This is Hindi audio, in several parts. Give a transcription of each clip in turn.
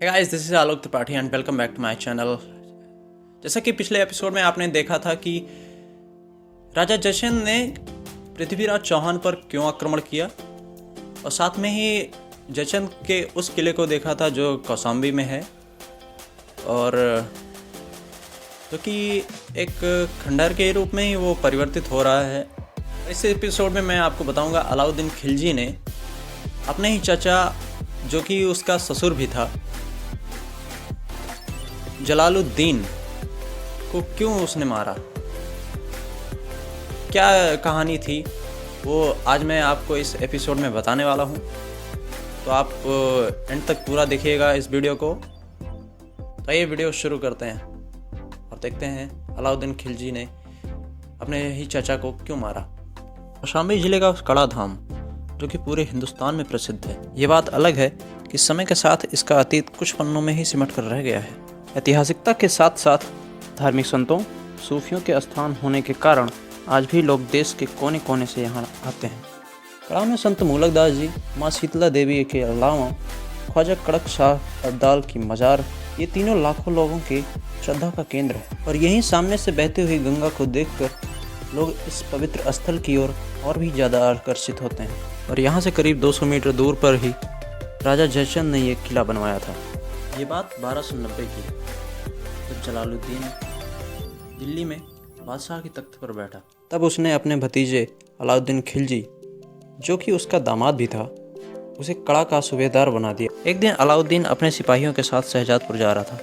Hey guys, this is Alok Tripathi and welcome back to my channel. जैसा कि पिछले एपिसोड में आपने देखा था कि राजा जयचंद ने पृथ्वीराज चौहान पर क्यों आक्रमण किया और साथ में ही जयचंद के उस किले को देखा था जो कौशाम्बी में है और जो कि एक खंडहर के रूप में ही वो परिवर्तित हो रहा है। इस एपिसोड में मैं आपको बताऊंगा अलाउद्दीन खिलजी ने अपने ही चाचा जो कि उसका ससुर भी था जलालुद्दीन को क्यों उसने मारा, क्या कहानी थी वो आज मैं आपको इस एपिसोड में बताने वाला हूँ। तो आप एंड तक पूरा देखिएगा इस वीडियो को। तो ये वीडियो शुरू करते हैं और देखते हैं अलाउद्दीन खिलजी ने अपने ही चाचा को क्यों मारा। कौशाम्बी जिले का कड़ा धाम जो कि पूरे हिंदुस्तान में प्रसिद्ध है। ये बात अलग है कि समय के साथ इसका अतीत कुछ पन्नों में ही सिमट कर रह गया है। ऐतिहासिकता के साथ साथ धार्मिक संतों सूफियों के स्थान होने के कारण आज भी लोग देश के कोने कोने से यहाँ आते हैं। कड़ा में संत मूलक दास जी, माँ शीतला देवी के अलावा ख्वाजा कड़क शाह अब्दाल की मजार, ये तीनों लाखों लोगों की श्रद्धा का केंद्र है। और यहीं सामने से बहती हुई गंगा को देखकर लोग इस पवित्र स्थल की ओर और भी ज़्यादा आकर्षित होते हैं। और यहाँ से करीब 200 मीटर दूर पर ही राजा जयचंद ने ये किला बनवाया था। ये बात 1290 की है जब जलालुद्दीन दिल्ली में बादशाह के तख्त पर बैठा। तब उसने अपने भतीजे अलाउद्दीन खिलजी जो कि उसका दामाद भी था उसे कड़ा का सूबेदार बना दिया। एक दिन अलाउद्दीन अपने सिपाहियों के साथ शहजादपुर जा रहा था,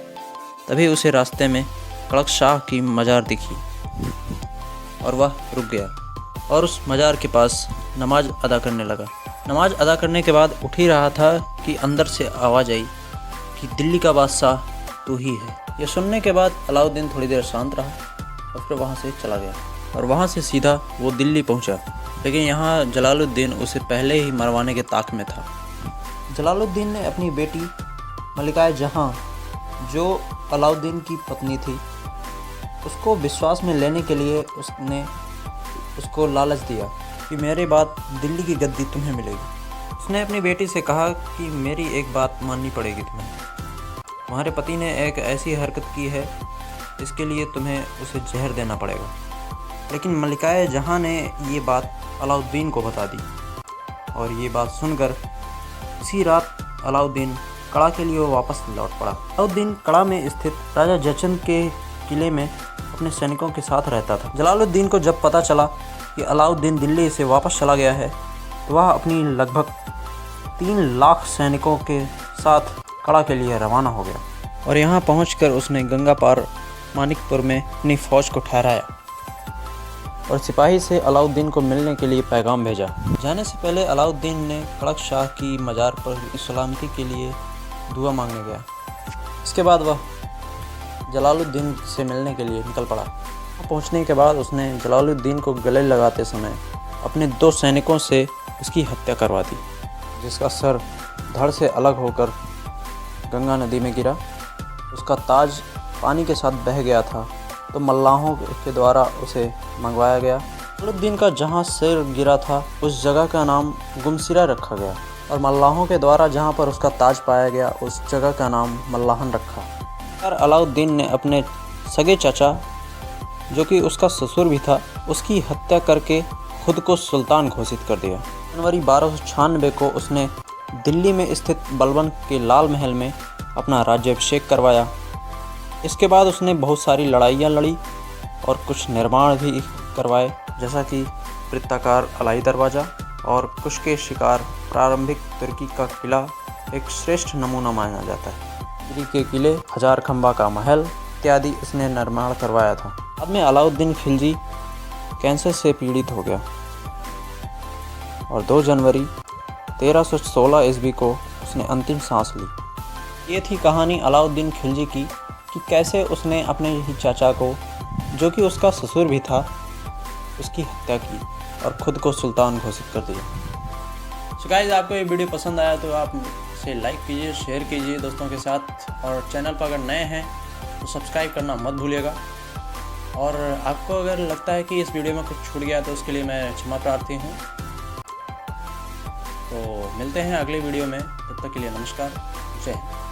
तभी उसे रास्ते में कड़क शाह की मजार दिखी और वह रुक गया और उस मजार के पास नमाज अदा करने लगा। नमाज अदा करने के बाद उठ ही रहा था कि अंदर से आवाज़ आई कि दिल्ली का बादशाह तू ही है। यह सुनने के बाद अलाउद्दीन थोड़ी देर शांत रहा और फिर वहाँ से चला गया और वहाँ से सीधा वो दिल्ली पहुँचा। लेकिन यहाँ जलालुद्दीन उसे पहले ही मरवाने के ताक में था। जलालुद्दीन ने अपनी बेटी मलिकाए जहाँ जो अलाउद्दीन की पत्नी थी उसको विश्वास में लेने के लिए उसने उसको लालच दिया कि मेरे बाद दिल्ली की गद्दी तुम्हें मिलेगी। उसने अपनी बेटी से कहा कि मेरी एक बात माननी पड़ेगी तुम्हें। तुम्हारे पति ने एक ऐसी हरकत की है इसके लिए तुम्हें उसे जहर देना पड़ेगा। लेकिन मलिकाए जहाँ ने ये बात अलाउद्दीन को बता दी और ये बात सुनकर इसी रात अलाउद्दीन कड़ा के लिए वापस लौट पड़ा। अलाउद्दीन कड़ा में स्थित राजा जयचंद के किले में अपने सैनिकों के साथ रहता था। जलालुद्दीन को जब पता चला कि अलाउद्दीन दिल्ली से वापस चला गया है तो वह अपनी लगभग 3 लाख सैनिकों के साथ कड़ा के लिए रवाना हो गया और यहाँ पहुंचकर उसने गंगा पार मानिकपुर में अपनी फौज को ठहराया और सिपाही से अलाउद्दीन को मिलने के लिए पैगाम भेजा। जाने से पहले अलाउद्दीन ने कड़क शाह की मजार पर सलामती के लिए दुआ मांगने गया। इसके बाद वह जलालुद्दीन से मिलने के लिए निकल पड़ा। पहुंचने के बाद उसने जलालुद्दीन को गले लगाते समय अपने 2 सैनिकों से उसकी हत्या करवा दी, जिसका सर धड़ से अलग होकर गंगा नदी में गिरा। उसका ताज पानी के साथ बह गया था तो मल्लाहों के द्वारा उसे मंगवाया गया। जलालुद्दीन का जहाँ सिर गिरा था उस जगह का नाम गुमसिरा रखा गया और मल्लाहों के द्वारा जहाँ पर उसका ताज पाया गया उस जगह का नाम मल्लाहन रखा। और अलाउद्दीन ने अपने सगे चाचा जो कि उसका ससुर भी था उसकी हत्या करके खुद को सुल्तान घोषित कर दिया। जनवरी 1296 को उसने दिल्ली में स्थित बलबन के लाल महल में अपना राज्याभिषेक करवाया। इसके बाद उसने बहुत सारी लड़ाइयाँ लड़ी और कुछ निर्माण भी करवाए, जैसा कि वृत्ताकार अलाई दरवाज़ा और कुश के शिकार। प्रारंभिक तुर्की का किला एक श्रेष्ठ नमूना माना जाता है। दिल्ली के किले, 1000 खंबा का महल इत्यादि इसने निर्माण करवाया था। बाद में अलाउद्दीन खिलजी कैंसर से पीड़ित हो गया और 2 जनवरी 1316 ईस्वी को उसने अंतिम सांस ली। ये थी कहानी अलाउद्दीन खिलजी की कि कैसे उसने अपने ही चाचा को जो कि उसका ससुर भी था उसकी हत्या की और ख़ुद को सुल्तान घोषित कर दिया। सो गाइस, आपको ये वीडियो पसंद आया तो आप इसे लाइक कीजिए, शेयर कीजिए दोस्तों के साथ और चैनल पर अगर नए हैं तो सब्सक्राइब करना मत भूलिएगा। और आपको अगर लगता है कि इस वीडियो में कुछ छूट गया तो उसके लिए मैं क्षमा प्रार्थी हूँ। तो मिलते हैं अगले वीडियो में, तब तक के लिए नमस्कार, जय हिंद।